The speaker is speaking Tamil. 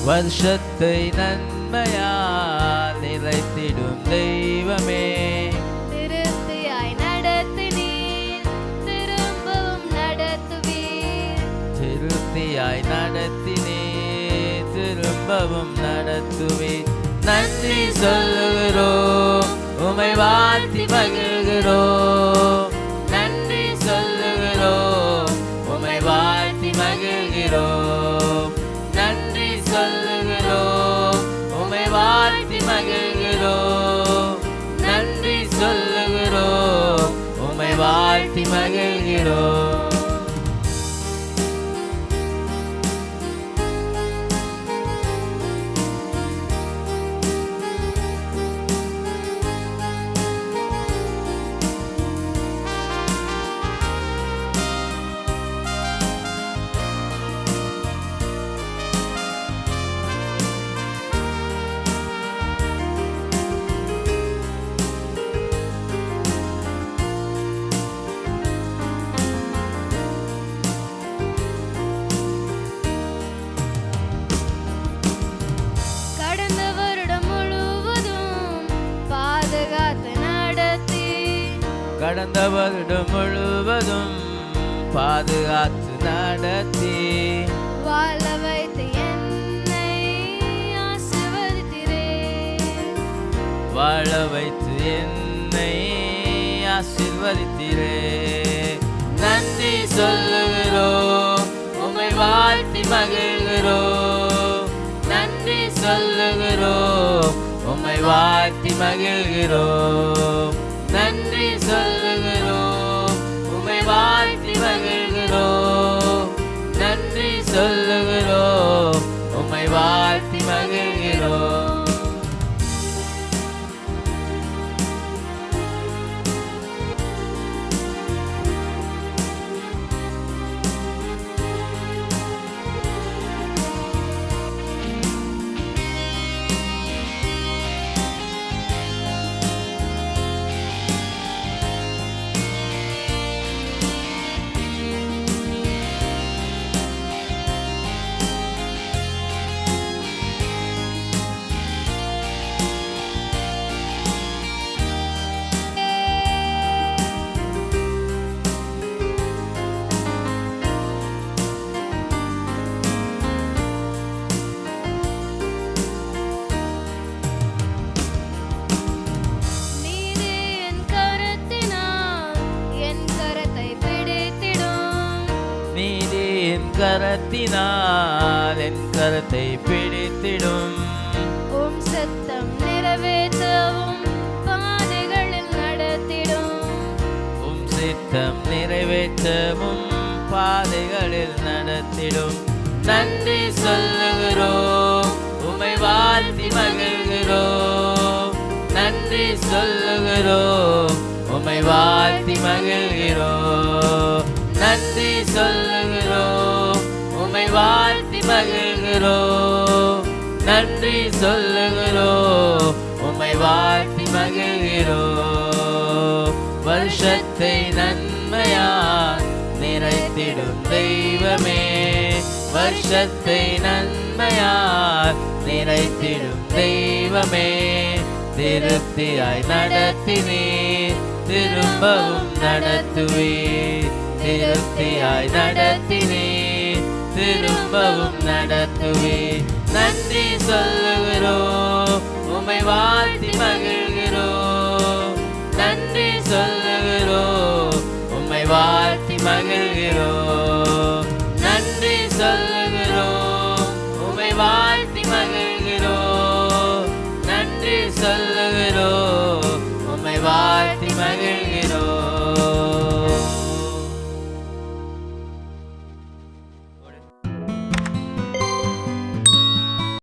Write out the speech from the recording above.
வருஷத்தை நன்மையால் நிறைத்திடும் தெய்வமே. திருப்தியாய் நடத்தினீர், திரும்பவும் நடத்துவீர். திருப்தியாய் நடத்தினீர், திரும்பவும் நடத்துவீர். நன்றி சொல்லுகிறோம், உம்மை வாழ்த்தி மகிழ்கிறோம். நன்றி சொல்லுகிறோம், உம்மை வாழ்த்தி மகிழ்கிறோம். நன்றி சொல்லுகிறோம், உம்மை வாழ்த்தி மகிழ்கிறோம். நன்றி சொல்லுகிறோம், உம்மை வாழ்த்தி மகிழ்கிறோம். கடந்த வருடம் முழுவதும் பாதுகாத்து நடத்தி வாழ வைத்து என்னை ஆசீர்வதித்தீரே. வாழ வைத்து என்னை ஆசீர்வதித்தீரே. நன்றி சொல்லுகிறோம், உம்மை வாழ்த்தி மகிழ்கிறோம். நன்றி சொல்லுகிறோம், உம்மை வாழ்த்தி மகிழ்கிறோம். நன்றி சொல்லுகிறோம், உம்மை வாழ்த்தி மகிழ்கிறோம். நன்றி சொல்லுகிறோம், உம்மை வாழ்த்தி மகிழ்கிறோம். கரத்தினால் என் கரத்தை பிடித்திடும். உம் சத்தம் நிறைவேற்றவும் பாதைகளில் நடத்திடும். உம் சித்தம் நிறைவேற்றவும் பாதைகளில் நடத்திடும். நன்றி சொல்லுகிறோம், உம்மை வாழ்த்தி மகிழ்கிறோம். நன்றி சொல்லுகிறோம், உம்மை வாழ்த்தி மகிழ்கிறோம். நன்றி சொல்லுகிறோம், உம்மை வாழ்த்தி மகிழ்கிறோம். நன்றி சொல்லுகிறோம், உம்மை வாழ்த்தி மகிழ்கிறோம். வருஷத்தை நன்மையால் நிறைத்திடும் தெய்வமே. வருஷத்தை நன்மையால் நிறைத்திடும் தெய்வமே. திருப்தியாய் நடத்தினீர், திரும்பவும் நடத்துவீர். திருப்தியாய் நடத்தினீர், திரும்பவும் நடத்துவீர். நன்றி சொல்லுகிறோம், உம்மை வாழ்த்தி மகிழ்கிறோம். நன்றி சொல்லுகிறோம், உம்மை வாழ்த்தி மகிழ்கிறோம்.